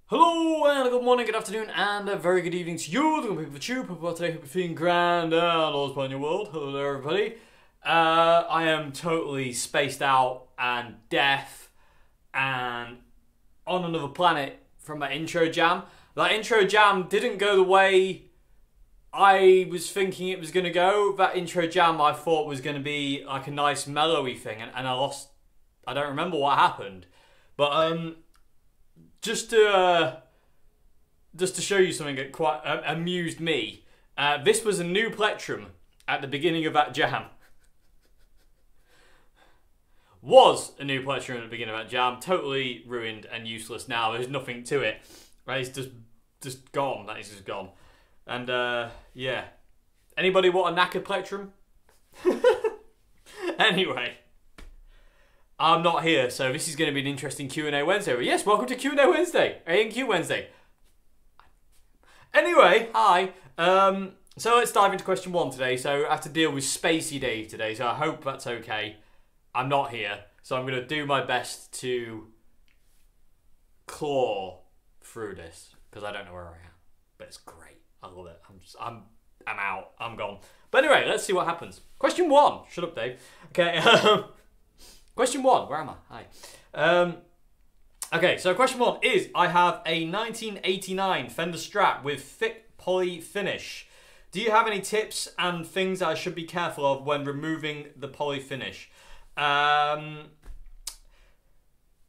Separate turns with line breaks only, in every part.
Hello and good morning, good afternoon, and a very good evening to you. The people for you, people today hope you're feeling grand and all is well in your world. Hello there, everybody. I am totally spaced out and deaf and on another planet from that intro jam. That intro jam didn't go the way I was thinking it was going to go. That intro jam I thought was going to be like a nice mellowy thing, and I don't remember what happened. But just to show you something that quite amused me, this was a new plectrum at the beginning of that jam. Was a new plectrum at the beginning of that jam, totally ruined and useless now. There's nothing to it. Right, it's just gone. That is just gone. And yeah, anybody want a knackered plectrum? Anyway. I'm not here, so this is going to be an interesting Q&A Wednesday. Yes, welcome to Q&A Wednesday. A&Q Wednesday. Anyway, hi. So let's dive into question one today. So I have to deal with Spacey Dave today, so I hope that's okay. I'm not here, so I'm going to do my best to claw through this, because I don't know where I am. But it's great. I love it. I'm out. I'm gone. But anyway, let's see what happens. Question one. Shut up, Dave. Okay, question one, where am I? Hi. Okay, so question one is, I have a 1989 Fender Strat with thick poly finish. Do you have any tips and things I should be careful of when removing the poly finish?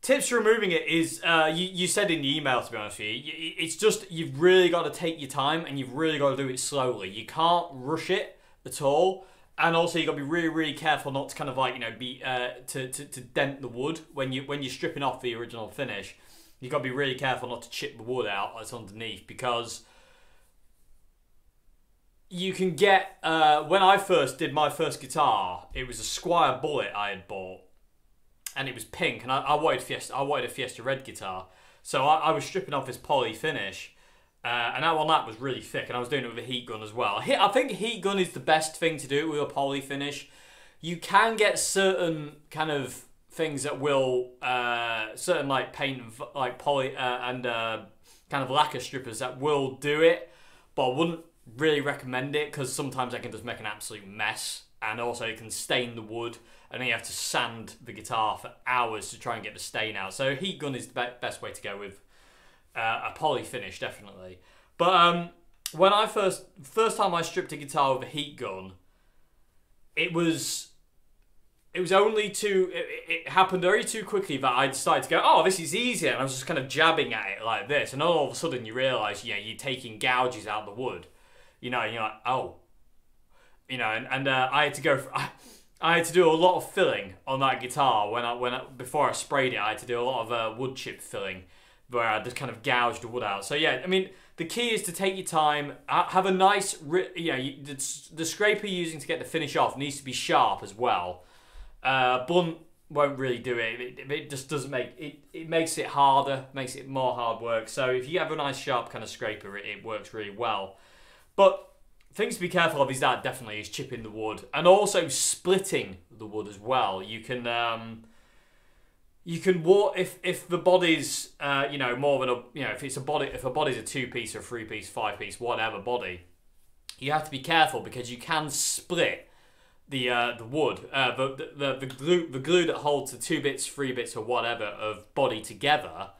Tips for removing it is, you said in the email, to be honest with you, it's just, you've really got to take your time and you've really got to do it slowly. You can't rush it at all. And also, you got to be really, really careful not to kind of like, you know, to dent the wood when you're stripping off the original finish. You got to be really careful not to chip the wood out that's underneath, because you can get. When I first did my first guitar, it was a Squire Bullet I had bought, and it was pink, and I wanted a Fiesta Red guitar, so I was stripping off this poly finish. And that was really thick, and I was doing it with a heat gun as well. I think heat gun is the best thing to do with a poly finish. You can get certain kind of things that will, certain like paint, like poly and kind of lacquer strippers that will do it, but I wouldn't really recommend it, because sometimes they can just make an absolute mess, and also it can stain the wood, and then you have to sand the guitar for hours to try and get the stain out. So heat gun is the best way to go with a poly finish, definitely. But when I first time I stripped a guitar with a heat gun, it happened very too quickly that I decided to go, oh, this is easier, and I was just kind of jabbing at it like this, and all of a sudden you realise, you know, you're taking gouges out of the wood, you know, and you're like, oh, you know, and I had to go for, I had to do a lot of filling on that guitar before I sprayed it. I had to do a lot of wood chip filling, where I just kind of gouged the wood out. So yeah, I mean, the key is to take your time, have a nice, you know, the scraper you're using to get the finish off needs to be sharp as well. Blunt won't really do it. It just doesn't it makes it harder, makes it more hard work. So if you have a nice sharp kind of scraper, it works really well. But things to be careful of is that definitely is chipping the wood, and also splitting the wood as well. You can if the body's you know, more than a, you know, if a body's a 2-piece or 3-piece, 5-piece, whatever body, you have to be careful, because you can split the wood, the glue that holds the 2 bits, 3 bits, or whatever of body together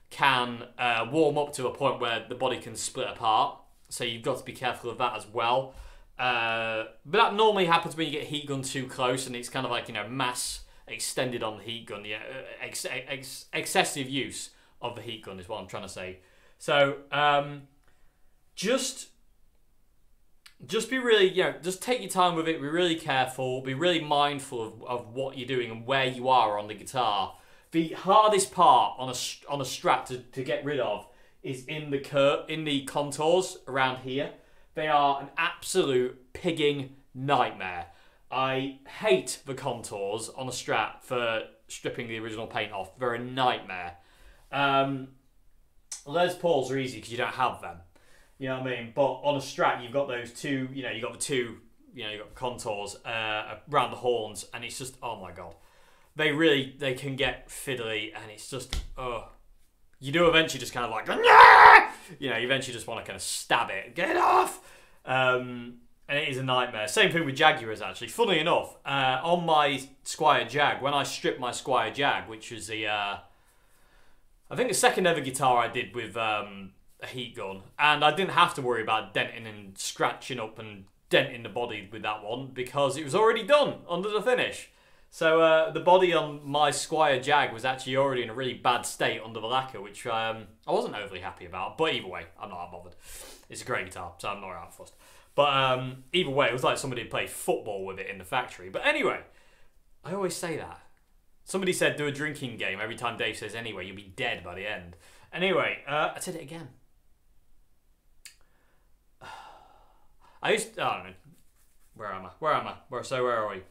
can warm up to a point where the body can split apart. So you've got to be careful of that as well. But that normally happens when you get heat gun too close, and it's kind of like, you know, mass extended on the heat gun. Yeah, excessive use of the heat gun is what I'm trying to say. So just be really, you know, just take your time with it. Be really careful. Be really mindful of what you're doing and where you are on the guitar. The hardest part on a Strat to get rid of is in the contours around here. They are an absolute pigging nightmare. I hate the contours on a Strat for stripping the original paint off. They're a nightmare. Les Pauls are easy because you don't have them. You know what I mean? But on a Strat, you've got those two, you know, you've got the contours around the horns, and it's just, oh my God. They can get fiddly, and it's just, you do eventually just kind of like, "Nah!" You know, you eventually just want to kind of stab it, get it off. And it is a nightmare. Same thing with Jaguars, actually. Funny enough, on my Squier Jag, when I stripped my Squier Jag, which was the, I think the second ever guitar I did with a heat gun, and I didn't have to worry about denting and scratching up and denting the body with that one because it was already done under the finish. So the body on my Squier Jag was actually already in a really bad state under the lacquer, which I wasn't overly happy about. But either way, I'm not that bothered. It's a great guitar, so I'm not that fussed. But either way, it was like somebody played football with it in the factory. But anyway, I always say that. Somebody said do a drinking game every time Dave says anyway, you'll be dead by the end. Anyway, I said it again. I don't know. Where am I? Where are we?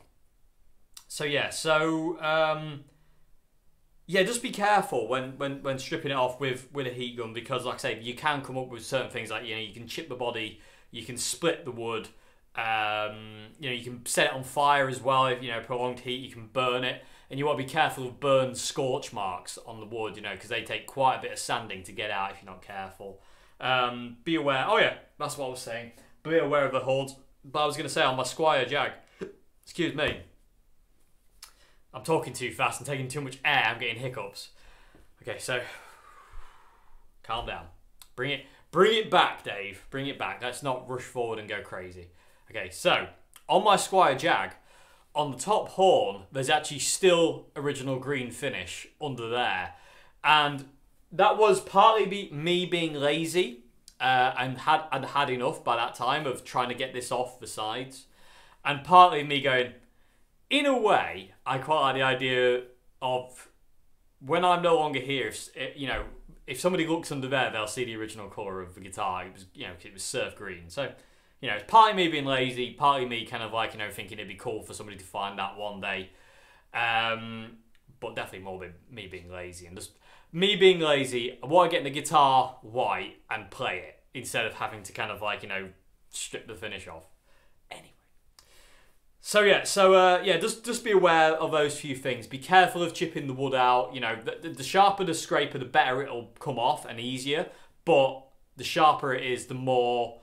So yeah, yeah, just be careful when stripping it off with a heat gun, because like I say, you can come up with certain things like, you know, you can chip the body, you can split the wood, you know, you can set it on fire as well. If, you know, prolonged heat, you can burn it, and you want to be careful of burn scorch marks on the wood, you know, because they take quite a bit of sanding to get out if you're not careful. Be aware. Oh yeah, that's what I was saying. Be aware of the hoods. But I was going to say on my Squier Jag, excuse me, I'm talking too fast and taking too much air. I'm getting hiccups. Okay, so calm down. Bring it back, Dave. Bring it back. Let's not rush forward and go crazy. Okay, so on my Squier Jag, on the top horn, there's actually still original green finish under there, and that was partly me being lazy. And had enough by that time of trying to get this off the sides, and partly me going, in a way, I quite like the idea of when I'm no longer here, if somebody looks under there, they'll see the original colour of the guitar. It was, you know, it was surf green. So, you know, it's partly me being lazy, partly me kind of like, you know, thinking it'd be cool for somebody to find that one day. But definitely more me being lazy, and just me being lazy, I want to get the guitar white and play it instead of having to kind of like, you know, strip the finish off. Anyway. So yeah, just be aware of those few things. Be careful of chipping the wood out. You know, the sharper the scraper, the better it'll come off and easier. But the sharper it is, the more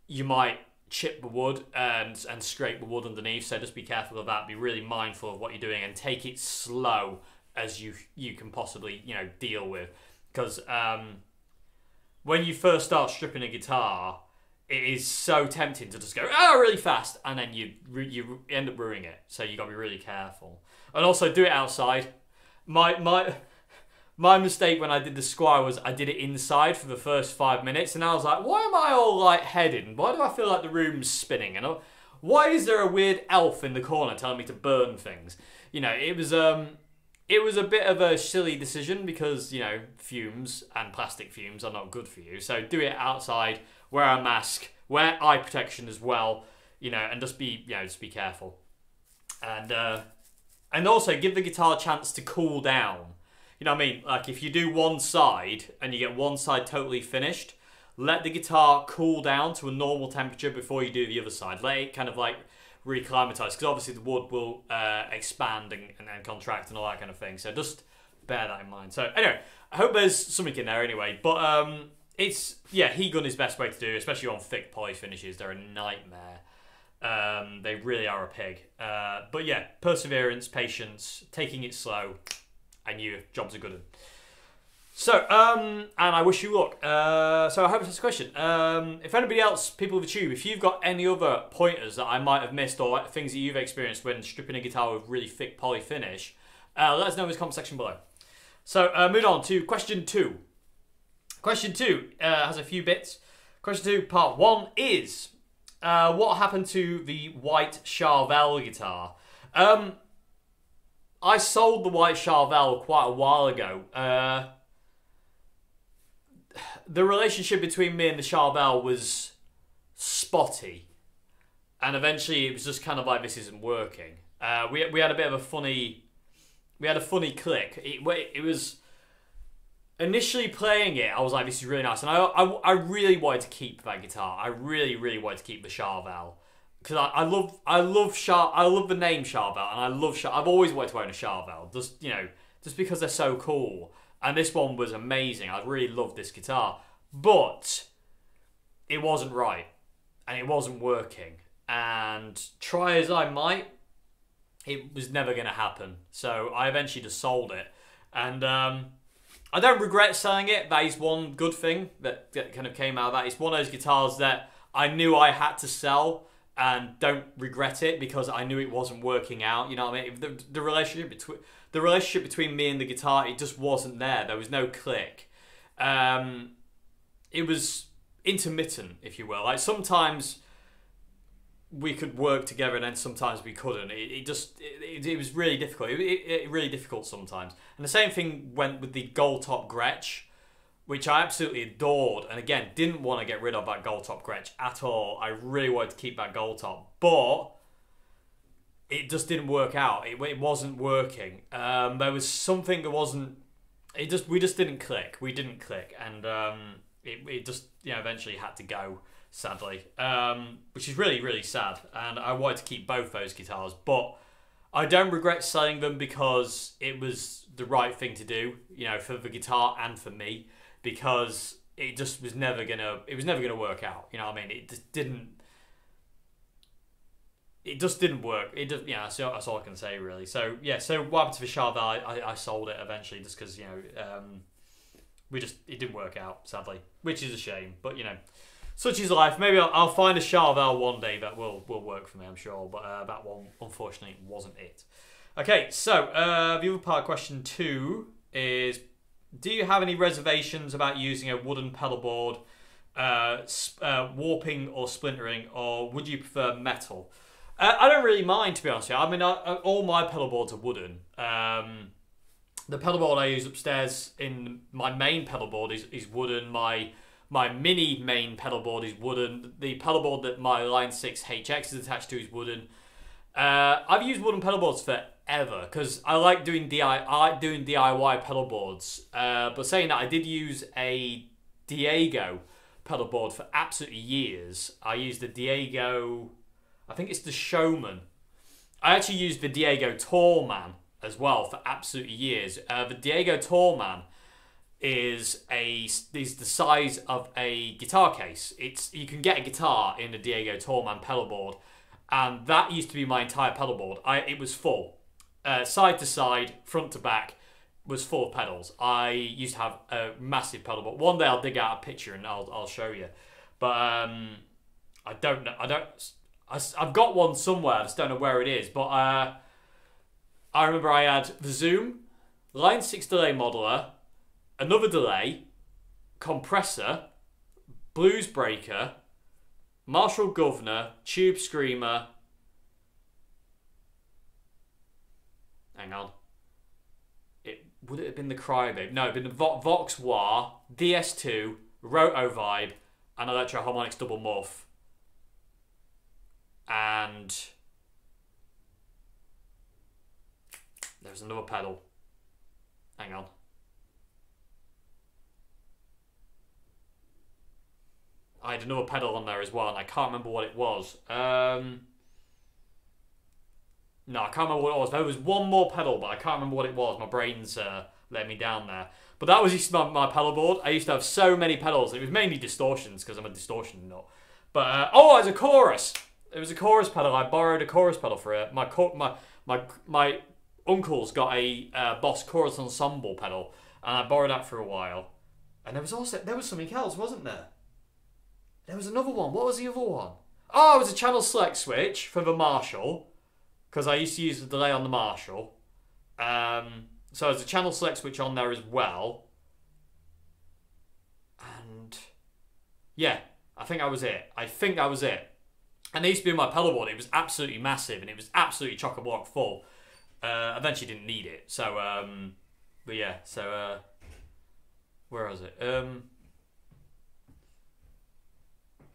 you might chip the wood and scrape the wood underneath. So just be careful of that. Be really mindful of what you're doing and take it slow as you can possibly, you know, deal with, because when you first start stripping a guitar, it is so tempting to just go really fast, and then you end up ruining it. So you got to be really careful, and also do it outside. My mistake when I did the Squier was I did it inside for the first 5 minutes, and I was like, why am I all lightheaded? Why do I feel like the room's spinning? And why is there a weird elf in the corner telling me to burn things? You know, it was a bit of a silly decision because, you know, fumes and plastic fumes are not good for you. So do it outside, wear a mask, wear eye protection as well, you know, and just be careful. And also give the guitar a chance to cool down. You know what I mean? Like if you do one side and you get one side totally finished, let the guitar cool down to a normal temperature before you do the other side. Let it kind of like reclimatise, because obviously the wood will expand and contract and all that kind of thing. So just bear that in mind. So anyway, I hope there's something in there anyway. But heat gun is the best way to do, especially on thick poly finishes. They're a nightmare. They really are a pig. But yeah, perseverance, patience, taking it slow, and your job's a good one. So, and I wish you luck. So I hope that's a question. If anybody else, people of the tube, if you've got any other pointers that I might have missed, or things that you've experienced when stripping a guitar with really thick poly finish, let us know in the comment section below. So, moving on to question 2. Question 2 has a few bits. Question 2, part 1 is, what happened to the White Charvel guitar? I sold the White Charvel quite a while ago. The relationship between me and the Charvel was spotty, and eventually it was just kind of like, this isn't working. We had a bit of a funny, click. It was initially playing it, I was like, this is really nice, and I really wanted to keep that guitar. I really wanted to keep the Charvel, because I love the name Charvel, and I've always wanted to own a Charvel, just because they're so cool. And this one was amazing. I really loved this guitar. But it wasn't right. And it wasn't working. And try as I might, it was never going to happen. So I eventually just sold it. And I don't regret selling it. That is one good thing that kind of came out of that. It's one of those guitars that I knew I had to sell and don't regret it because I knew it wasn't working out. You know what I mean? The relationship between me and the guitar, it just wasn't there. There was no click. It was intermittent, if you will. Like sometimes we could work together and then sometimes we couldn't. It was really difficult. It really difficult sometimes. And the same thing went with the gold top Gretsch, which I absolutely adored. And again, didn't want to get rid of that gold top Gretsch at all. I really wanted to keep that gold top. But it just didn't work out. It wasn't working. There was something that wasn't... We just didn't click. We didn't click. And it just, you know, eventually had to go, sadly. Which is really, really sad. And I wanted to keep both those guitars. But I don't regret selling them because it was the right thing to do, you know, for the guitar and for me. Because it just was never gonna work out. You know what I mean? It just didn't work. That's all I can say really. So yeah, so what happened to the Charvel? I sold it eventually just because, you know, it didn't work out, sadly, which is a shame. But you know, such is life. Maybe I'll find a Charvel one day that will work for me, I'm sure. But that one, unfortunately, wasn't it. Okay, so the other part of question 2 is: do you have any reservations about using a wooden pedal board, warping or splintering, or would you prefer metal? I don't really mind, to be honest with you. I mean, all my pedal boards are wooden. The pedal board I use upstairs in my main pedal board is wooden. My mini main pedal board is wooden. The pedal board that my Line 6 HX is attached to is wooden. I've used wooden pedal boards forever because I like doing DIY pedal boards. But saying that, I did use a Diego pedal board for absolutely years. I used the Diego, I think it's the Showman. I actually used the Diego Tallman as well for absolutely years. The Diego Tallman is the size of a guitar case. You can get a guitar in a Diego Tallman pedal board. And that used to be my entire pedal board. It was full. Side to side, front to back, was full of pedals. I used to have a massive pedal board. One day I'll dig out a picture and I'll show you. But I don't know. I've got one somewhere. I just don't know where it is. But I remember I had the Zoom, Line 6 delay modeler, another delay, compressor, blues breaker, Marshall Governor, Tube Screamer. Hang on. Would it have been the Crybabe? No, it'd been the Vox Wah, DS2, Roto Vibe, and Electro Harmonix Double Muff. And there's another pedal. Hang on. I had another pedal on there as well, and I can't remember what it was. No, I can't remember what it was. There was one more pedal, but I can't remember what it was. My brain's let me down there. But that was just my pedal board. I used to have so many pedals. It was mainly distortions, because I'm a distortion nut. But, oh, it was a chorus. It was a chorus pedal. I borrowed a chorus pedal for it. My uncle's got a Boss Chorus Ensemble pedal, and I borrowed that for a while. And there was something else, wasn't there? There was another one. What was the other one? Oh, it was a channel select switch for the Marshall, because I used to use the delay on the Marshall. So there's a channel select switch on there as well. And yeah, I think that was it. And it used to be in my pedal board. It was absolutely massive, and it was absolutely chock-a-block full. Eventually didn't need it. So, but yeah, so, where was it?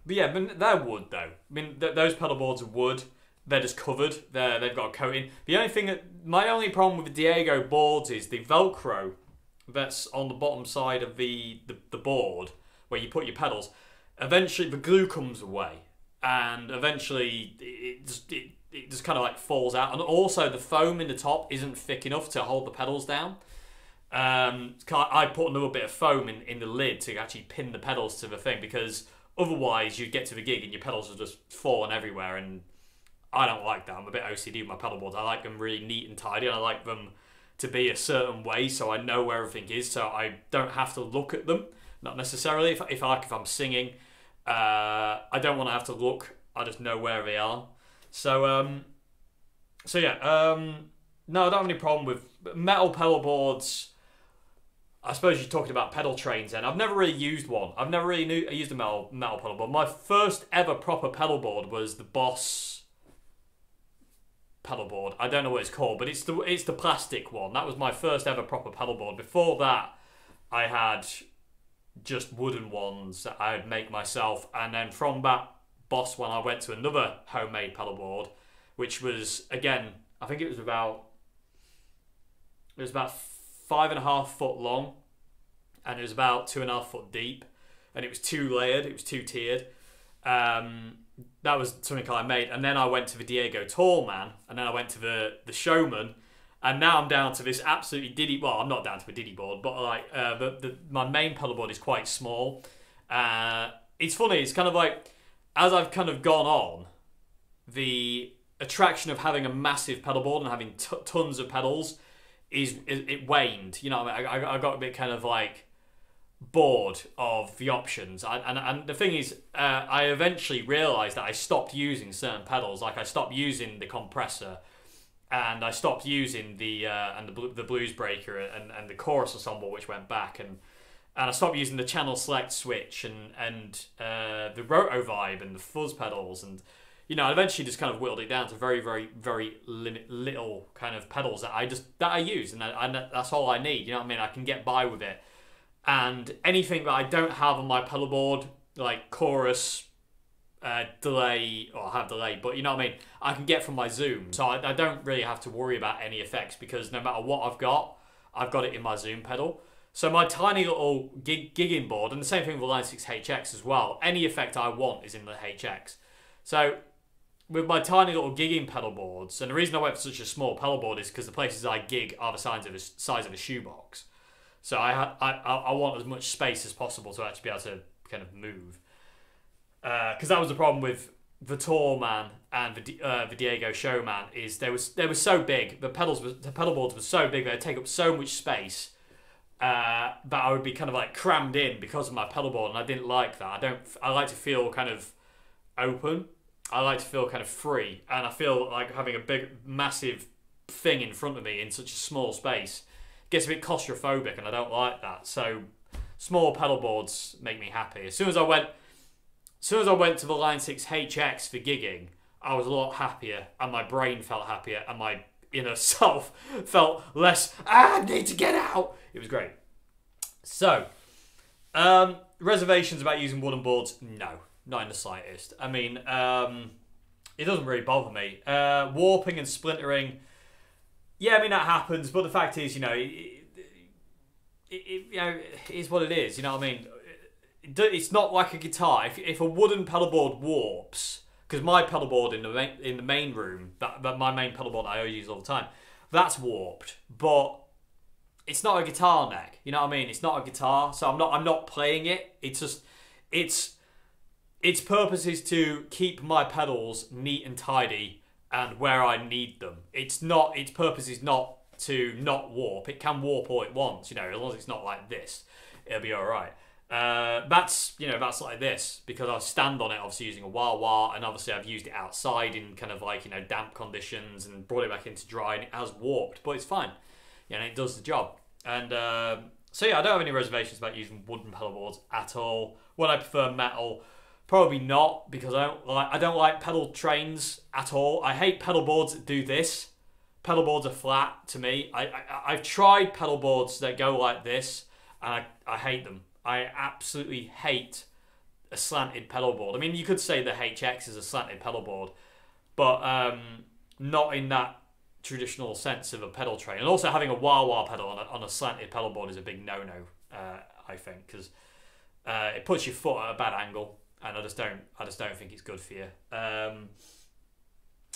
But yeah, they're wood though. I mean, those pedal boards are wood. They're just covered. They've got a coating. My only problem with the Diego boards is the Velcro that's on the bottom side of the board where you put your pedals. Eventually, the glue comes away, and eventually it just kind of like falls out. And also, the foam in the top isn't thick enough to hold the pedals down. I put another bit of foam in the lid to actually pin the pedals to the thing, because otherwise you'd get to the gig and your pedals are just falling everywhere, and I don't like that. I'm a bit OCD with my pedal boards. I like them really neat and tidy, and I like them to be a certain way so I know where everything is, so I don't have to look at them. Not necessarily. If I'm singing, I don't want to have to look. I just know where they are. So yeah. No, I don't have any problem with metal pedal boards. I suppose you're talking about pedal trains then. I've never really used one. I've never really used a metal pedal board. My first ever proper pedal board was the Boss pedal board. I don't know what it's called, but it's the plastic one. That was my first ever proper pedal board. Before that, I had just wooden ones that I'd make myself, and then from that Boss one I went to another homemade pedal board, which was, again, I think it was about 5.5 foot long, and it was about 2.5 foot deep, and it was 2-layered, it was 2-tiered. That was something I made, and then I went to the Diego Tallman, and then I went to the Showman, and now I'm down to this absolutely diddy. Well, I'm not down to a diddy board, but like my main pedal board is quite small. It's funny. It's kind of like, as I've kind of gone on, the attraction of having a massive pedal board and having tons of pedals it waned. You know what I mean? I got a bit kind of like bored of the options. And the thing is, I eventually realised that I stopped using certain pedals. Like I stopped using the compressor, and I stopped using the blues breaker and the chorus ensemble, which went back, and I stopped using the channel select switch and the roto vibe and the fuzz pedals, and you know, I eventually just kind of whittled it down to very, very, very little kind of pedals that I use, and that's all I need. You know what I mean? I can get by with it. And anything that I don't have on my pedal board, like chorus, delay, or I have delay, but you know what I mean, I can get from my Zoom. So I don't really have to worry about any effects, because no matter what I've got it in my Zoom pedal. So my tiny little gigging board, and the same thing with the Line 6 HX as well, any effect I want is in the HX. So with my tiny little gigging pedal boards, and the reason I went for such a small pedal board is because the places I gig are the size of a shoebox. So I want as much space as possible to actually be able to kind of move. Because that was the problem with the Tallman and the Diego Showman, is they were so big. The pedal boards were so big, they'd take up so much space that I would be kind of like crammed in because of my pedal board, and I didn't like that. I like to feel kind of open. I like to feel kind of free, and I feel like having a big, massive thing in front of me in such a small space gets a bit claustrophobic, and I don't like that. So small pedal boards make me happy. As soon as I went to the Line 6 HX for gigging, I was a lot happier, and my brain felt happier, and my inner self felt less, I need to get out. It was great. So, reservations about using wooden boards? No, not in the slightest. I mean, it doesn't really bother me. Warping and splintering, yeah, I mean, that happens, but the fact is, you know, it is what it is, you know what I mean? It's not like a guitar. If a wooden pedal board warps, because my pedal board in the main room, that my main pedal board I always use all the time, that's warped, but it's not a guitar neck, you know what I mean? It's not a guitar, so I'm not playing it. It's just its purpose is to keep my pedals neat and tidy and where I need them. Its purpose is not to not warp. It can warp all it wants, you know, as long as it's not like this, it'll be all right. That's like this, because I stand on it obviously using a wah-wah, and obviously I've used it outside in kind of like, you know, damp conditions and brought it back into dry, and it has warped, but it's fine. You know, it does the job. And so yeah, I don't have any reservations about using wooden pedal boards at all. Would I prefer metal? Probably not, because I don't like pedal trains at all. I hate pedal boards that do this. Pedal boards are flat to me. I've tried pedal boards that go like this, and I hate them. I absolutely hate a slanted pedal board. I mean, you could say the HX is a slanted pedal board, but not in that traditional sense of a pedal train. And also having a wah-wah pedal on a slanted pedal board is a big no-no, I think, because it puts your foot at a bad angle, and I just don't think it's good for you.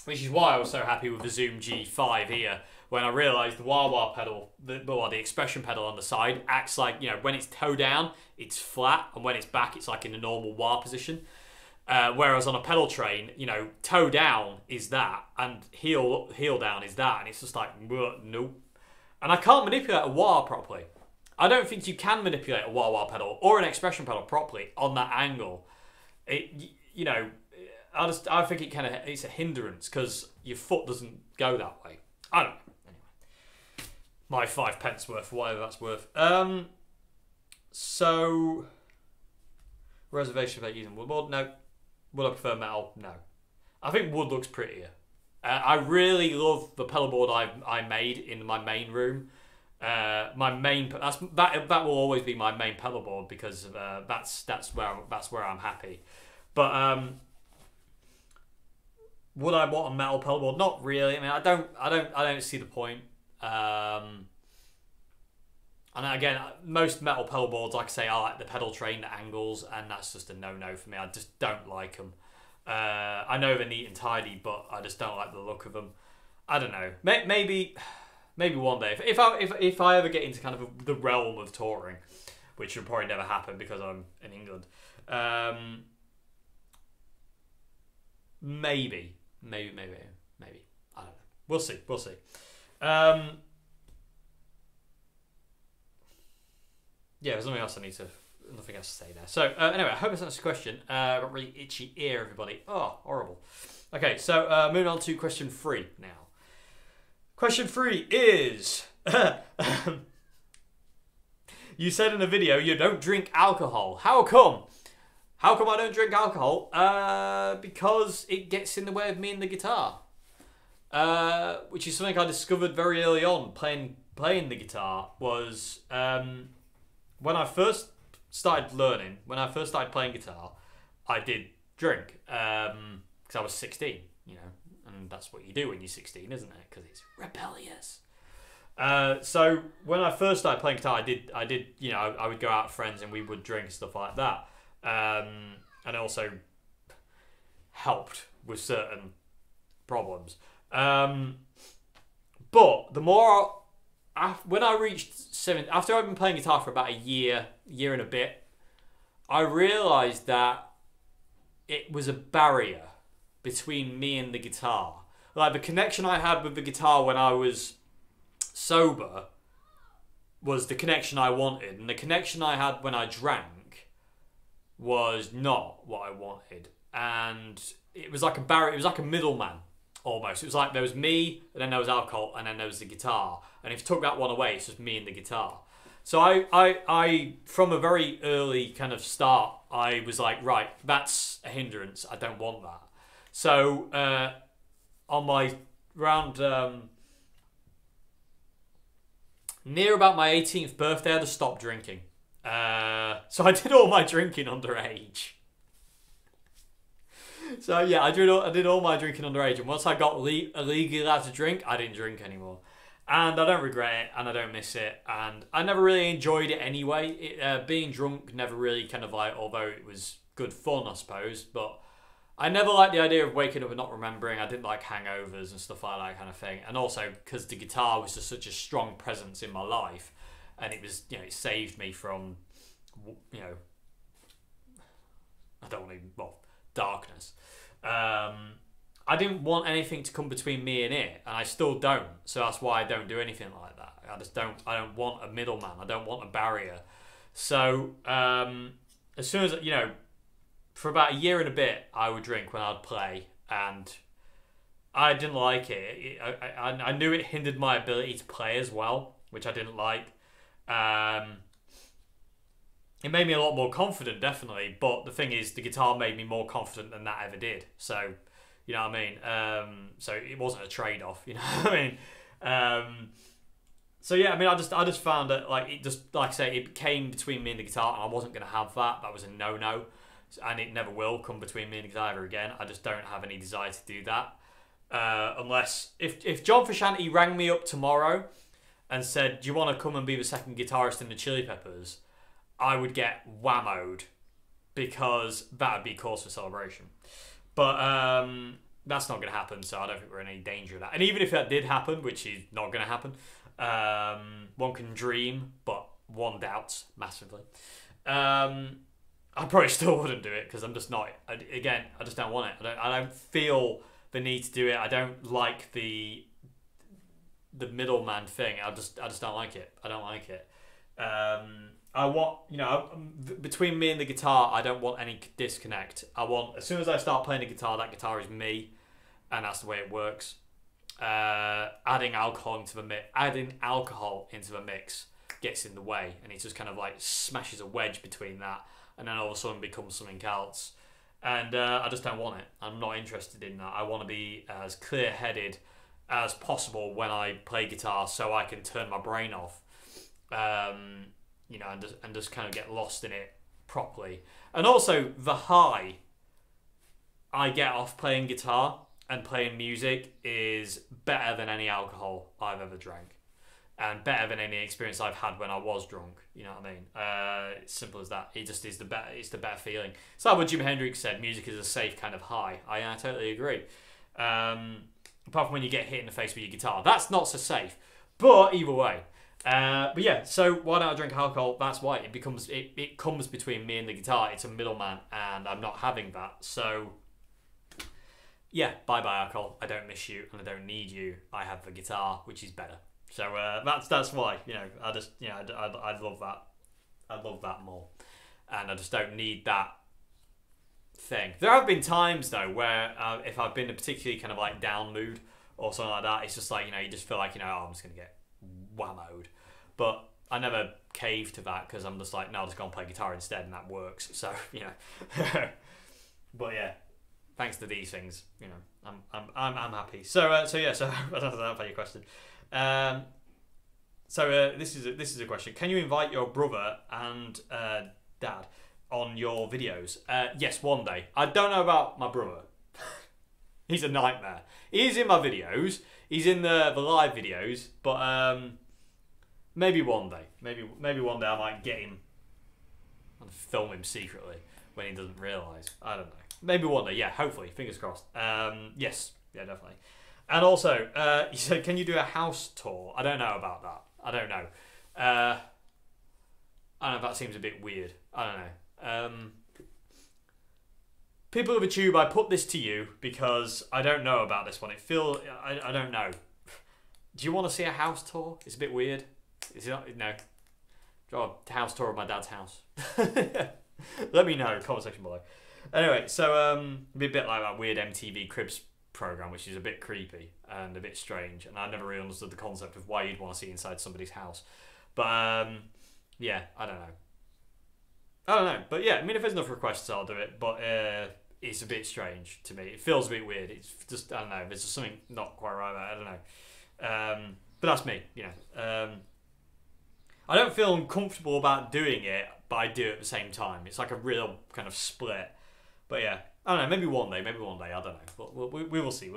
Which is why I was so happy with the Zoom G5 here, when I realised the wah-wah pedal, the expression pedal on the side acts like, you know, when it's toe down, it's flat, and when it's back, it's like in a normal wah position. Whereas on a pedal train, you know, toe down is that, and heel down is that, and it's just like, nope. And I can't manipulate a wah properly. I don't think you can manipulate a wah-wah pedal or an expression pedal properly on that angle. You know, I think it's a hindrance because your foot doesn't go that way. I don't know. Anyway, my 5 pence worth, whatever that's worth. So reservation about using wood. No. Would I prefer metal? No. I think wood looks prettier. I really love the pedal board I made in my main room. That will always be my main pedal board because that's where I'm happy. But would I want a metal pedal board? Not really. I mean, I don't see the point. And again, most metal pedal boards, like I say, I like the pedal train, the angles, and that's just a no-no for me. I just don't like them. I know they're neat and tidy, but I just don't like the look of them. I don't know. Maybe one day, if I ever get into kind of the realm of touring, which will probably never happen because I'm in England. Maybe. I don't know. We'll see. Yeah, there's nothing else to say there. So, anyway, I hope that's answered the question. Got a really itchy ear, everybody. Oh, horrible. Okay, so moving on to question 3 now. Question 3 is... you said in the video you don't drink alcohol. How come? How come I don't drink alcohol? Because it gets in the way of me and the guitar. Which is something I discovered very early on playing the guitar was... when I first started playing guitar, I did drink because I was 16, you know, and that's what you do when you're 16, isn't it? Because it's rebellious. So when I first started playing guitar, I did, you know, I would go out with friends and we would drink and stuff like that, and it also helped with certain problems. But the more when I reached 7, after I'd been playing guitar for about a year and a bit, I realised that it was a barrier between me and the guitar. Like the connection I had with the guitar when I was sober was the connection I wanted, and the connection I had when I drank was not what I wanted. And it was like a barrier. It was like a middleman. Almost. It was like there was me, and then there was alcohol, and then there was the guitar. And if you took that one away, it's just me and the guitar. So I from a very early kind of start, I was like, right, that's a hindrance. I don't want that. So on my round near about my 18th birthday, I just stopped drinking. So I did all my drinking underage. So yeah, I did all my drinking underage, and once I got legally allowed to drink, I didn't drink anymore. And I don't regret it, and I don't miss it, and I never really enjoyed it anyway. Being drunk never really kind of like, although it was good fun, I suppose, but I never liked the idea of waking up and not remembering. I didn't like hangovers and stuff like that kind of thing. And also because the guitar was just such a strong presence in my life, and it was, you know, it saved me from, you know, I don't want to, well, darkness. I didn't want anything to come between me and it, and I still don't. So that's why I don't do anything like that. I don't want a middleman. I don't want a barrier. So as soon as, you know, for about a year and a bit, I would drink when I'd play, and I didn't like it. I knew it hindered my ability to play as well, which I didn't like. It made me a lot more confident, definitely, but the thing is, the guitar made me more confident than that ever did. So, you know what I mean? So it wasn't a trade-off, you know what I mean? So yeah, I mean, I just found that, like, it just, like I say, it came between me and the guitar, and I wasn't going to have that. That was a no-no, and it never will come between me and the guitar ever again. I just don't have any desire to do that. Unless, if John Frusciante rang me up tomorrow and said, do you want to come and be the second guitarist in the Chili Peppers? I would get whammoed, because that would be cause for celebration. But that's not going to happen, so I don't think we're in any danger of that. And even if that did happen, which is not going to happen, one can dream, but one doubts massively. I probably still wouldn't do it because I'm just not. I just don't want it. I don't feel the need to do it. I don't like the middleman thing. I just don't like it. I don't like it. I want, between me and the guitar, I don't want any disconnect. I want, as soon as I start playing the guitar, that guitar is me, and that's the way it works. Adding alcohol into the mix gets in the way, and it just kind of like smashes a wedge between that, and then all of a sudden becomes something else. And I just don't want it. I'm not interested in that. I want to be as clear-headed as possible when I play guitar, so I can turn my brain off. And just kind of get lost in it properly. And also, the high I get off playing guitar and playing music is better than any alcohol I've ever drank. And better than any experience I've had when I was drunk. You know what I mean? It's simple as that. It just is it's the better feeling. It's like what Jimi Hendrix said, music is a safe kind of high. I totally agree. Apart from when you get hit in the face with your guitar. That's not so safe. But either way. But yeah, so why don't I drink alcohol? That's why it comes between me and the guitar. It's a middleman, and I'm not having that. So yeah, bye alcohol. I don't miss you, and I don't need you. I have the guitar, which is better. So that's why I'd love that. I'd love that more, and I just don't need that thing. There have been times though where if I've been in a particularly kind of like down mood or something like that, it's just like you just feel like oh, I'm just gonna get whammoed. But I never cave to that because I'm just like, no, I'll just go and play guitar instead, and that works. So but yeah, thanks to these things, I'm happy. So I don't know about your question. This is a question. Can you invite your brother and dad on your videos? Yes, one day. I don't know about my brother. He's a nightmare. He's in my videos. He's in the live videos, but maybe one day. Maybe one day I might get him and film him secretly when he doesn't realise. I don't know. Maybe one day, yeah, hopefully. Fingers crossed. Yes, yeah, definitely. And also, he said, can you do a house tour? I don't know about that. I don't know. I don't know, that seems a bit weird. I don't know. People of the tube, I put this to you because I don't know about this one. I don't know. Do you want to see a house tour? It's a bit weird. Is it not? No. Draw a house tour of my dad's house. Let me know. Comment section below. Anyway, so it'd be a bit like that weird MTV Cribs program, which is a bit creepy and a bit strange, and I never really understood the concept of why you'd want to see inside somebody's house. But yeah, I don't know. But yeah, I mean, if there's enough requests, I'll do it. But it's a bit strange to me. It feels a bit weird. It's just, I don't know. There's just something not quite right about it. I don't know. But that's me. I don't feel uncomfortable about doing it, but I do it at the same time. It's like a real kind of split. But yeah, I don't know. Maybe one day. I don't know. But we will see.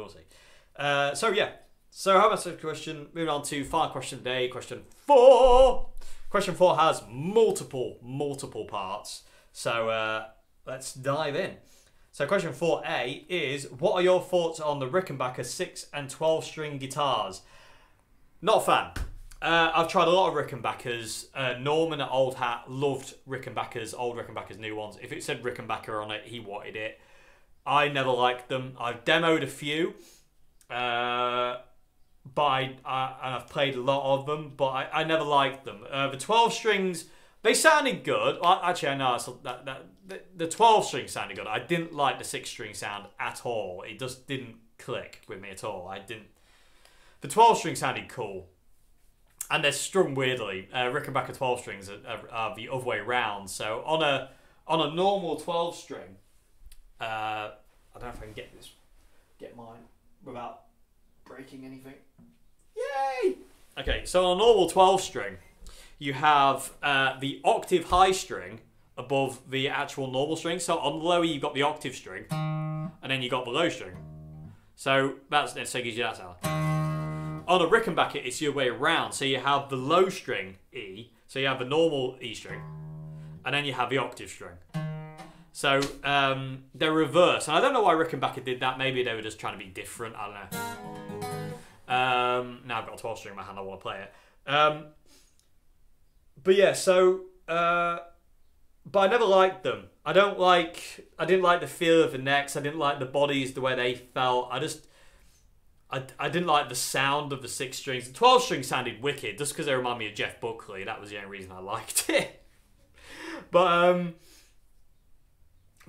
So yeah. So how about the question? Moving on to final question of the day. Question 4. Question 4 has multiple parts. So let's dive in. So question 4A is, what are your thoughts on the Rickenbacker 6 and 12 string guitars? Not a fan. I've tried a lot of Rickenbackers. Norman at Old Hat loved Rickenbackers, old Rickenbackers, new ones. If it said Rickenbacker on it, he wanted it. I never liked them. I've demoed a few, and I've played a lot of them, but I never liked them. The 12 strings, they sounded good. Actually, I know the 12 string sounded good. I didn't like the 6 string sound at all. It just didn't click with me at all. The 12 string sounded cool. And they're strung weirdly. Rickenbacker 12 strings are the other way round. So on a normal 12 string, I don't know if I can get mine without breaking anything. Yay! Okay, so on a normal 12 string, you have the octave high string above the actual normal string. So on the lower you've got the octave string, and then you've got the low string. So that gives you that sound. On a Rickenbacker, it's your way around. So you have the low string E, so you have the normal E string, and then you have the octave string. So they're reversed. And I don't know why Rickenbacker did that. Maybe they were just trying to be different. I don't know. Now I've got a 12-string in my hand. I want to play it. But yeah, so... but I never liked them. I didn't like the feel of the necks. I didn't like the bodies, the way they felt. I didn't like the sound of the 6 strings. The 12 string sounded wicked, just because they remind me of Jeff Buckley. That was the only reason I liked it. But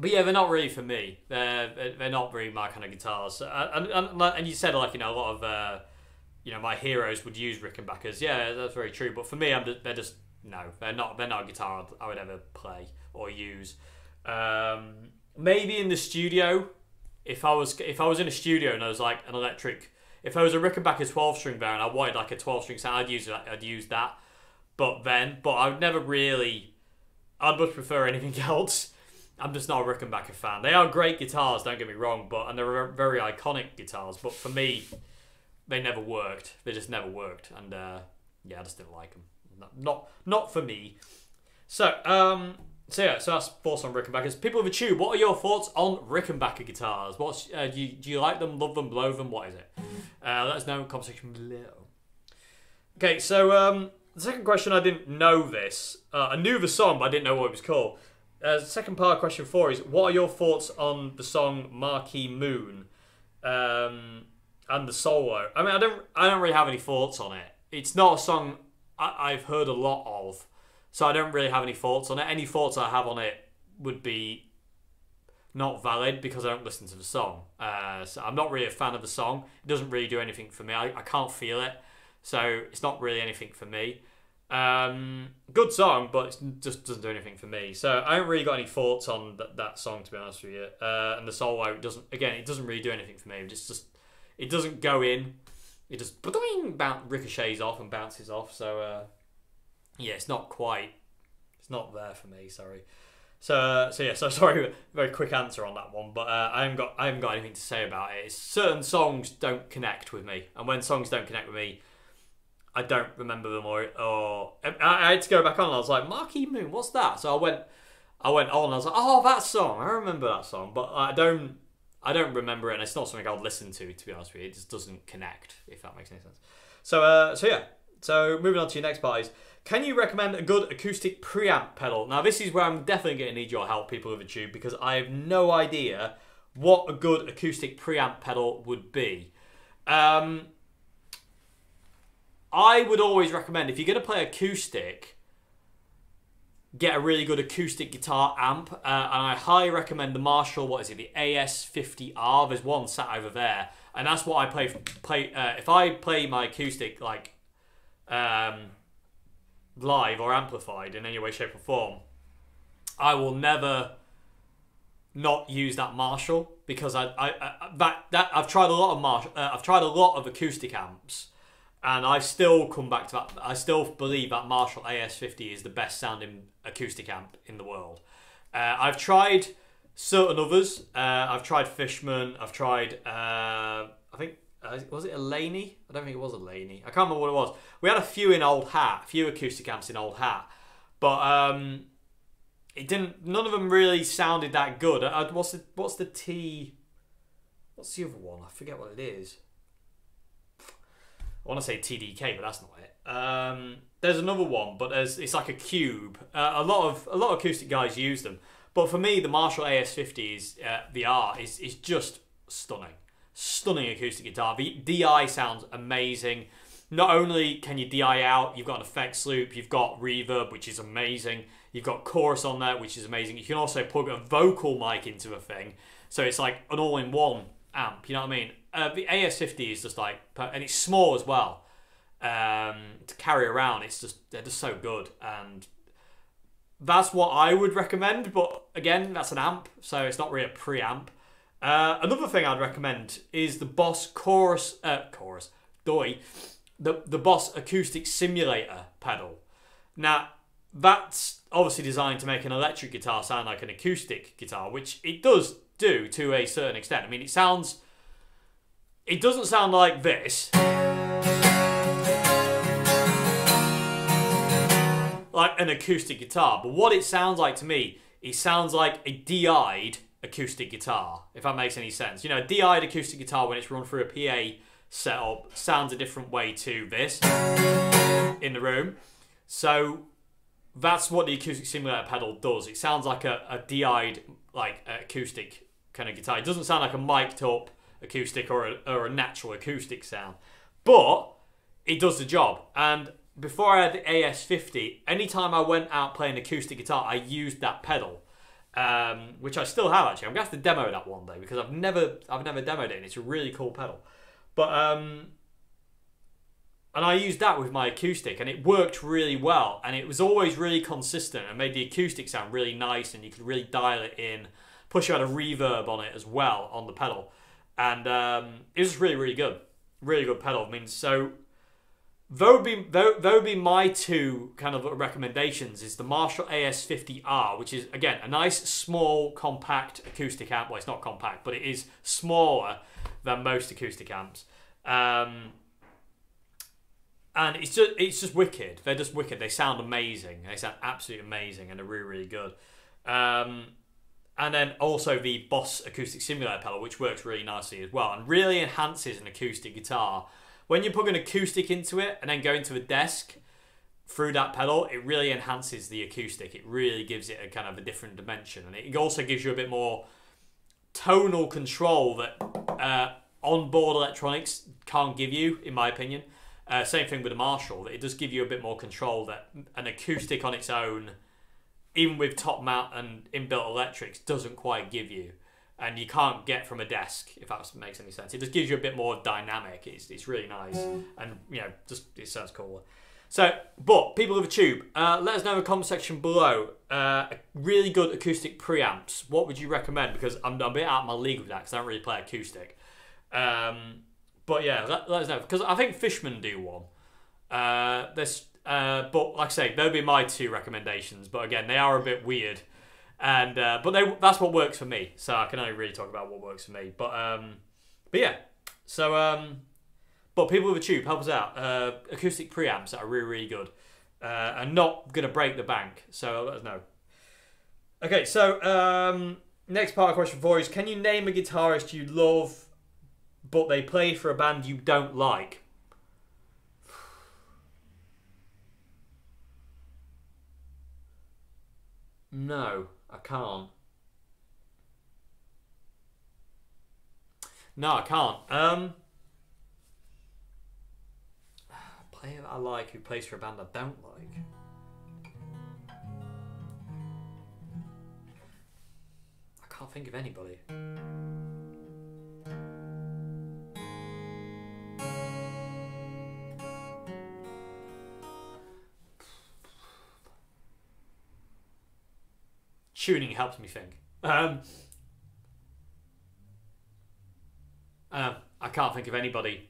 yeah, they're not really for me. They're not really my kind of guitars. And you said, like, you know, a lot of my heroes would use Rickenbackers. Yeah, that's very true. But for me, they're just no. They're not a guitar I would ever play or use. Maybe in the studio. If I was in a studio and there was like an electric, if I was a Rickenbacker 12-string there and I wanted like a 12-string sound, I'd use that. But I'd never really. I'd much prefer anything else. I'm just not a Rickenbacker fan. They are great guitars, don't get me wrong, and they're very iconic guitars. But for me, they never worked. They just never worked, and yeah, I just didn't like them. Not for me. So that's thoughts on Rickenbackers. People of the Tube, what are your thoughts on Rickenbacker guitars? Do you like them, love them, loathe them? What is it? Let us know in the conversation below. Okay, so the second question, I didn't know this. I knew the song, but I didn't know what it was called. The second part of question 4 is, what are your thoughts on the song Marquee Moon and the solo? I mean, I don't really have any thoughts on it. It's not a song I've heard a lot of. So I don't really have any thoughts on it. Any thoughts I have on it would be not valid because I don't listen to the song. So I'm not really a fan of the song. It doesn't really do anything for me. I can't feel it. So it's not really anything for me. Good song, but it just doesn't do anything for me. So I haven't really got any thoughts on that song, to be honest with you. And the solo, it doesn't really do anything for me. It doesn't go in. It just ricochets off and bounces off. So... yeah, it's not there for me, sorry. So sorry, very quick answer on that one, but I haven't got anything to say about it. Certain songs don't connect with me, and when songs don't connect with me, I don't remember them, or I had to go back on, and I was like, Marquee Moon, what's that? So I went on, and I was like, oh, that song, I remember that song, but I don't remember it, and it's not something I'll listen to be honest with you. It just doesn't connect, if that makes any sense. So yeah, so moving on to your next part is, can you recommend a good acoustic preamp pedal? Now, this is where I'm definitely going to need your help, people of the tube, because I have no idea what a good acoustic preamp pedal would be. I would always recommend, if you're going to play acoustic, get a really good acoustic guitar amp. And I highly recommend the Marshall, the AS50R. There's one sat over there. And that's what I play. If I play my acoustic, like... live or amplified in any way, shape or form, I will never not use that Marshall, because I've tried a lot of I've tried a lot of acoustic amps, and I still come back to that. I still believe that Marshall AS50 is the best sounding acoustic amp in the world. I've tried certain others. I've tried Fishman. I've tried I think. Was it a Laney? I don't think it was a Laney. I can't remember what it was. We had a few in Old Hat, a few acoustic amps in Old Hat, but it didn't. None of them really sounded that good. What's the T? What's the other one? I forget what it is. I want to say TDK, but that's not it. There's another one, but it's like a cube. A lot of acoustic guys use them, but for me, the Marshall AS50's VR is just stunning. Stunning acoustic guitar. The DI sounds amazing. Not only can you DI out, you've got an effects loop, you've got reverb, which is amazing. You've got chorus on there, which is amazing. You can also plug a vocal mic into a thing, so it's like an all-in-one amp. You know what I mean? The AS50 is just like, and it's small as well. To carry around, they're just so good, and that's what I would recommend. But again, that's an amp, so it's not really a preamp. Another thing I'd recommend is the Boss the Boss Acoustic Simulator pedal. Now, that's obviously designed to make an electric guitar sound like an acoustic guitar, which it does do to a certain extent. I mean, it doesn't sound like this, like an acoustic guitar, but what it sounds like to me it sounds like a DI'd acoustic guitar, if that makes any sense. You know, a DI'd acoustic guitar, when it's run through a PA setup, sounds a different way to this in the room. So that's what the acoustic simulator pedal does. It sounds like a DI'd, like, acoustic kind of guitar. It doesn't sound like a mic'd up acoustic or a natural acoustic sound. But it does the job. And before I had the AS50, anytime I went out playing acoustic guitar, I used that pedal. Which I still have, actually. I'm going to have to demo that one day, because I've never demoed it, and it's a really cool pedal. But and I used that with my acoustic, and it worked really well, and it was always really consistent and made the acoustic sound really nice, and you could really dial it in. Plus you had a reverb on it as well on the pedal, and it was really, really good. Really good pedal. I mean, so those would be my two kind of recommendations. Is the Marshall AS50R, which is, again, a nice small compact acoustic amp. Well, it's not compact, but it is smaller than most acoustic amps. And it's just wicked. They're just wicked. They sound amazing. They sound absolutely amazing, and they're really, really good. And then also the Boss acoustic simulator pedal, which works really nicely as well, and really enhances an acoustic guitar. When you plug an acoustic into it and then go into a desk through that pedal, it really enhances the acoustic. It really gives it a kind of a different dimension, and it also gives you a bit more tonal control that onboard electronics can't give you, in my opinion. Same thing with the Marshall. It does give you a bit more control that an acoustic on its own, even with top mount and inbuilt electrics, doesn't quite give you. And you can't get from a desk, if that makes any sense. It just gives you a bit more dynamic. It's really nice. And, you know, just it sounds cooler. So, but people of a tube, let us know in the comment section below. Really good acoustic preamps. What would you recommend? Because I'm a bit out of my league with that, because I don't really play acoustic. But yeah, let us know, because I think Fishman do one. But like I say, they'll be my two recommendations. But again, they are a bit weird, and that's what works for me. So I can only really talk about what works for me. But yeah. So but people with a tube, help us out. Acoustic preamps that are really, really good, and not gonna break the bank. So let us know. Okay, so next part of question 4 is: can you name a guitarist you love, but they play for a band you don't like? No, I can't. No, I can't. Player that I like who plays for a band I don't like. I can't think of anybody. Tuning helps me think. I can't think of anybody.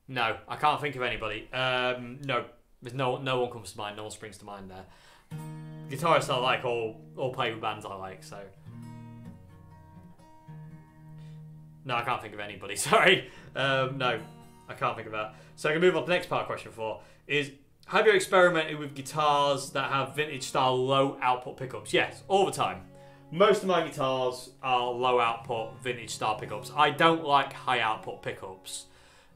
No, I can't think of anybody. No, there's no one comes to mind. No one springs to mind there. Guitarists I like all play with bands I like. So no, I can't think of anybody. Sorry. No. I can't think of that. So I can move on to the next part of question 4. Is, have you experimented with guitars that have vintage style low output pickups? Yes, all the time. Most of my guitars are low output vintage style pickups. I don't like high output pickups.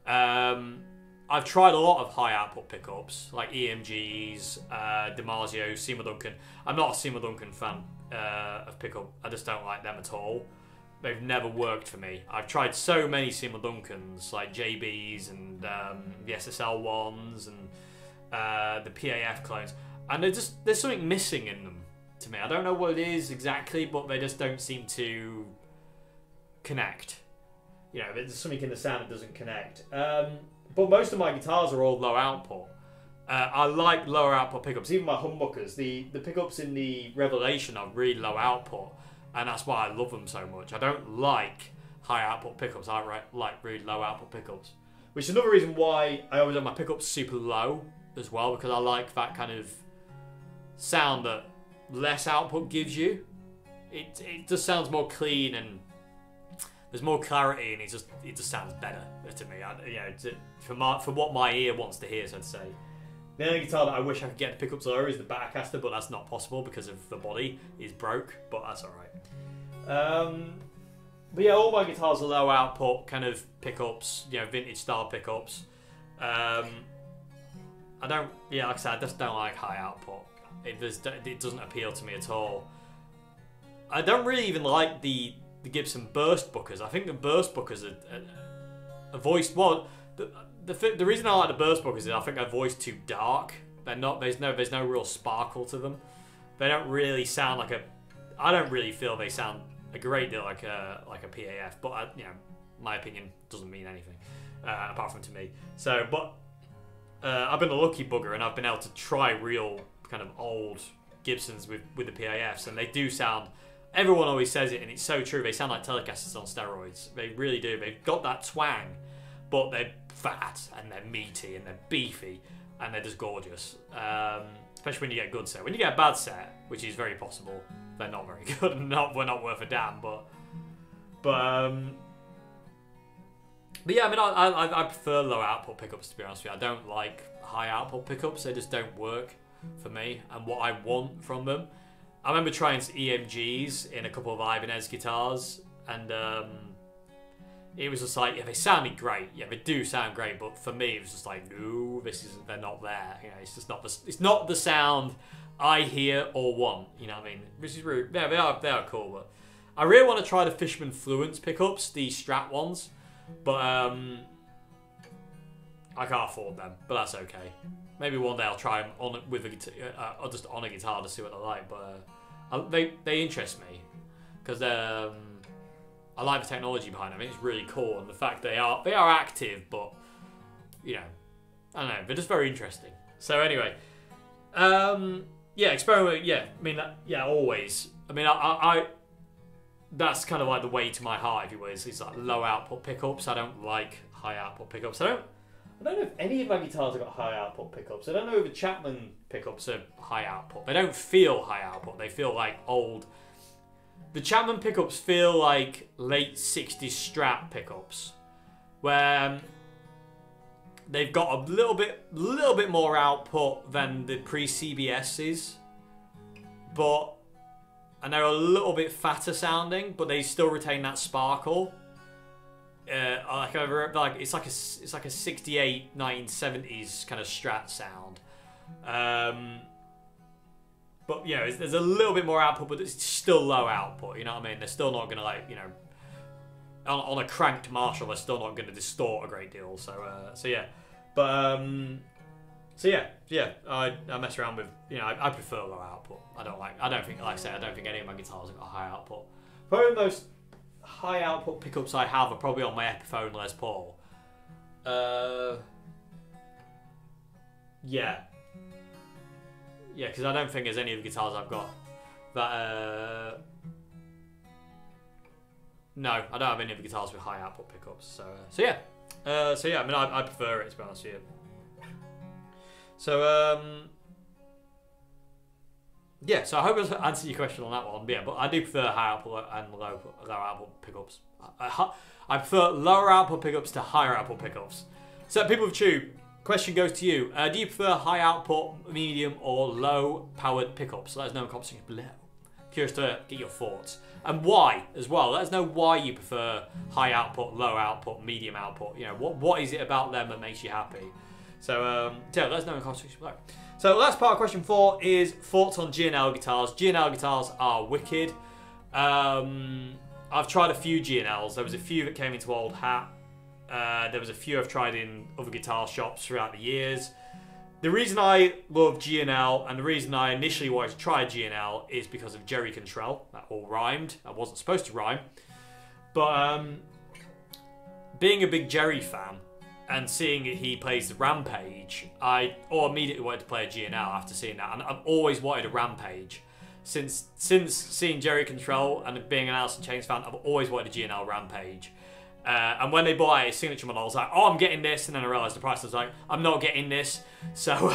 I've tried a lot of high output pickups, like EMGs, DiMarzio, Seymour Duncan. I'm not a Seymour Duncan fan of pickup. I just don't like them at all. They've never worked for me. I've tried so many Seymour Duncans, like JBs and the SSL ones and the PAF clones, and there's something missing in them to me. I don't know what it is exactly, but they just don't seem to connect. You know, there's something in the sound that doesn't connect. But most of my guitars are all low output. I like lower output pickups. Even my humbuckers, the pickups in the Revelation are really low output. And that's why I love them so much. I don't like high output pickups. I like really low output pickups. Which is another reason why I always have my pickups super low as well. Because I like that kind of sound that less output gives you. It just sounds more clean, and There's more clarity, and it just sounds better to me. You know, for what my ear wants to hear, so to say. The only guitar that I wish I could get the pickups lower is the Batacaster, but that's not possible because of the body is broke. But that's all right. But yeah, all my guitars are low output kind of pickups, you know, vintage style pickups. I don't, yeah, like I said, I just don't like high output. It doesn't appeal to me at all. I don't really even like the Gibson burst bookers. I think the burst bookers are voiced. Well, the reason I like the burst bookers is I think they're voiced too dark. They're not. There's no real sparkle to them. They don't really sound like a. I don't really feel they sound a great deal like a PAF. But you know, my opinion doesn't mean anything apart from to me. So, but I've been a lucky bugger and I've been able to try real kind of old Gibsons with the PAFs, and they do sound. Everyone always says it, and it's so true. They sound like Telecasters on steroids. They really do. They've got that twang, but they're fat and they're meaty and they're beefy and they're just gorgeous. Especially when you get a good set. When you get a bad set, which is very possible, they're not very good and we're not worth a damn. But yeah, I mean, I prefer low output pickups, to be honest with you. I don't like high output pickups. They just don't work for me and what I want from them. I remember trying EMGs in a couple of Ibanez guitars, and it was just like, yeah, they sounded great. Yeah, they do sound great, but for me, it was just like, no, they're not there. You know, it's just not it's not the sound I hear or want. You know what I mean? Which is really, yeah, they are cool, but I really want to try the Fishman Fluence pickups, the Strat ones, but I can't afford them. But that's okay. Maybe one day I'll try them on with a guitar, or just on a guitar to see what they're like. But they interest me because I like the technology behind them. I think it's really cool, and the fact they are active, but you know, I don't know, they're just very interesting. So anyway, yeah, experiment. Yeah, I mean, yeah, always. I mean, I that's kind of like the way to my heart, if you will. It's like low output pickups. I don't like high output pickups. I don't know if any of my guitars have got high output pickups. I don't know if the Chapman pickups are high output. They don't feel high output. They feel like old. The Chapman pickups feel like late 60s Strat pickups, where they've got a little bit more output than the pre-CBS's, and they're a little bit fatter sounding, but they still retain that sparkle. It's like a 68 1970s kind of Strat sound, but you know, there's a little bit more output, but it's still low output. You know what I mean? They're still not gonna, like, you know, on a cranked Marshall, they're still not gonna distort a great deal. So yeah, but yeah, I mess around with, you know, I prefer low output. I don't think any of my guitars have got high output. Probably the most high output pickups I have are probably on my Epiphone Les Paul. Yeah, because I don't think there's any of the guitars I've got that. No, I don't have any of the guitars with high output pickups. So yeah. I mean, I prefer it, to be honest with you. So yeah, so I hope I answered your question on that one. Yeah, but I do prefer high output and low output pickups. I prefer lower output pickups to higher output pickups. So people of Tube, question goes to you. Do you prefer high output, medium, or low powered pickups? Let us know in the comment section below. Curious to get your thoughts. And why as well. Let us know why you prefer high output, low output, medium output. You know, what is it about them that makes you happy? So yeah, let us know in the comment section below. So last part of question 4 is thoughts on G&L guitars. G&L guitars are wicked. I've tried a few G&Ls. There was a few that came into Old Hat. There was a few I've tried in other guitar shops throughout the years. The reason I love G&L and the reason I initially wanted to try G&L is because of Jerry Cantrell. That all rhymed. That wasn't supposed to rhyme. But being a big Jerry fan and seeing he plays the Rampage, I immediately wanted to play a G&L after seeing that. And I've always wanted a Rampage. Since seeing Jerry Cantrell and being an Alice in Chains fan, I've always wanted a G&L Rampage. And when they bought a signature model, I was like, oh, I'm getting this. And then I realised the price. I was like, I'm not getting this. So,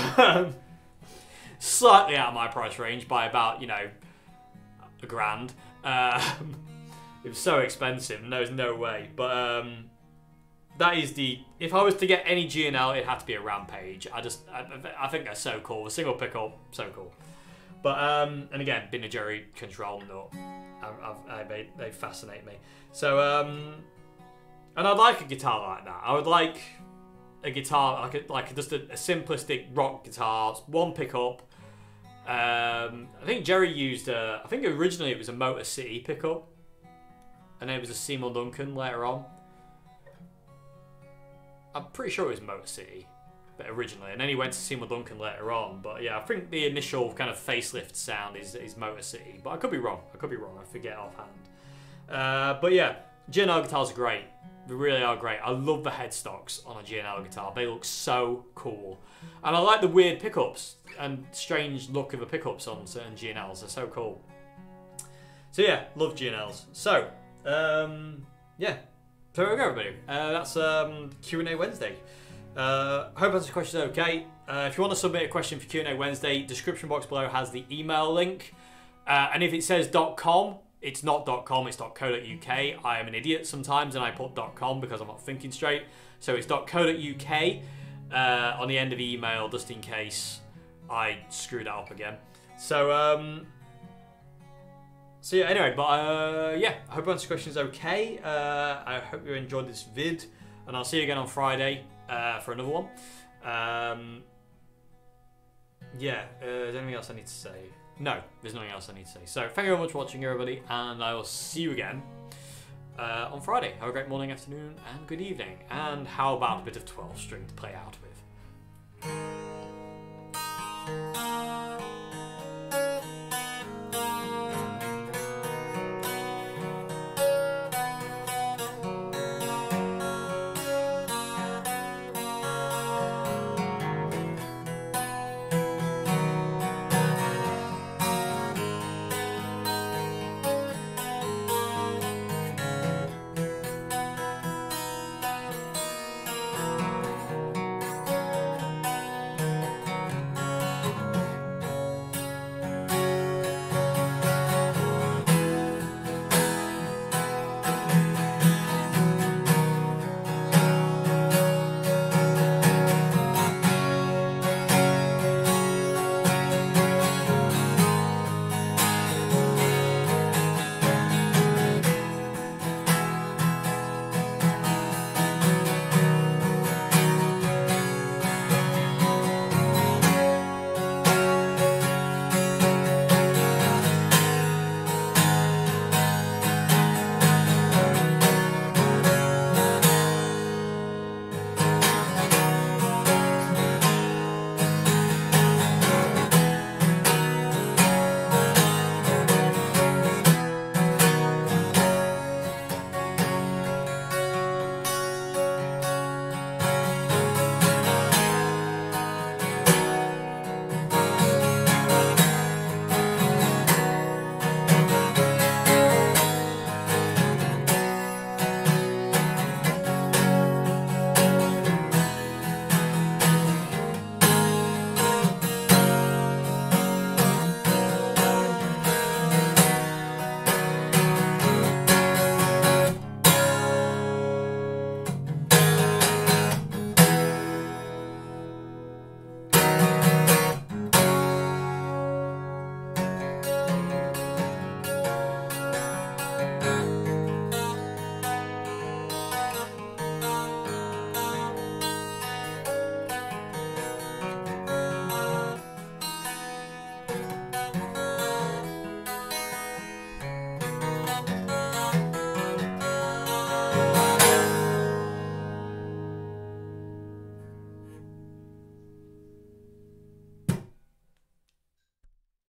slightly out of my price range by about, you know, $1,000. It was so expensive, and there's no way. But that is the... If I was to get any G&L, it'd have to be a Rampage. I think they're so cool. A single pickup, so cool. But, and again, being a Jerry control nut, they fascinate me. So, and I'd like a guitar like that. I would like a guitar, like just a simplistic rock guitar, one pickup. I think Jerry used, I think originally it was a Motor City pickup. And then it was a Seymour Duncan later on. I'm pretty sure it was Motor City, but originally, and then he went to Seymour Duncan later on. But yeah, I think the initial kind of facelift sound is Motor City, but I could be wrong. I forget offhand. But yeah, G&L guitars are great. They really are great. I love the headstocks on a G&L guitar. They look so cool, and I like the weird pickups and strange look of the pickups on certain G&Ls. They're so cool. So yeah, love G&Ls. So yeah. So there we go, everybody. That's Q&A Wednesday. Hope that's the question okay. If you want to submit a question for Q&A Wednesday, description box below has the email link. And if it says .com, it's not .com, it's .co.uk. I am an idiot sometimes and I put .com because I'm not thinking straight. So it's .co.uk on the end of the email, just in case I screwed that up again. So yeah, anyway, but yeah, I hope answer questions okay. I hope you enjoyed this vid, and I'll see you again on Friday for another one. Yeah, is there anything else I need to say? No, there's nothing else I need to say. So thank you very much for watching, everybody, and I will see you again on Friday. Have a great morning, afternoon, and good evening. And how about a bit of 12 string to play out with?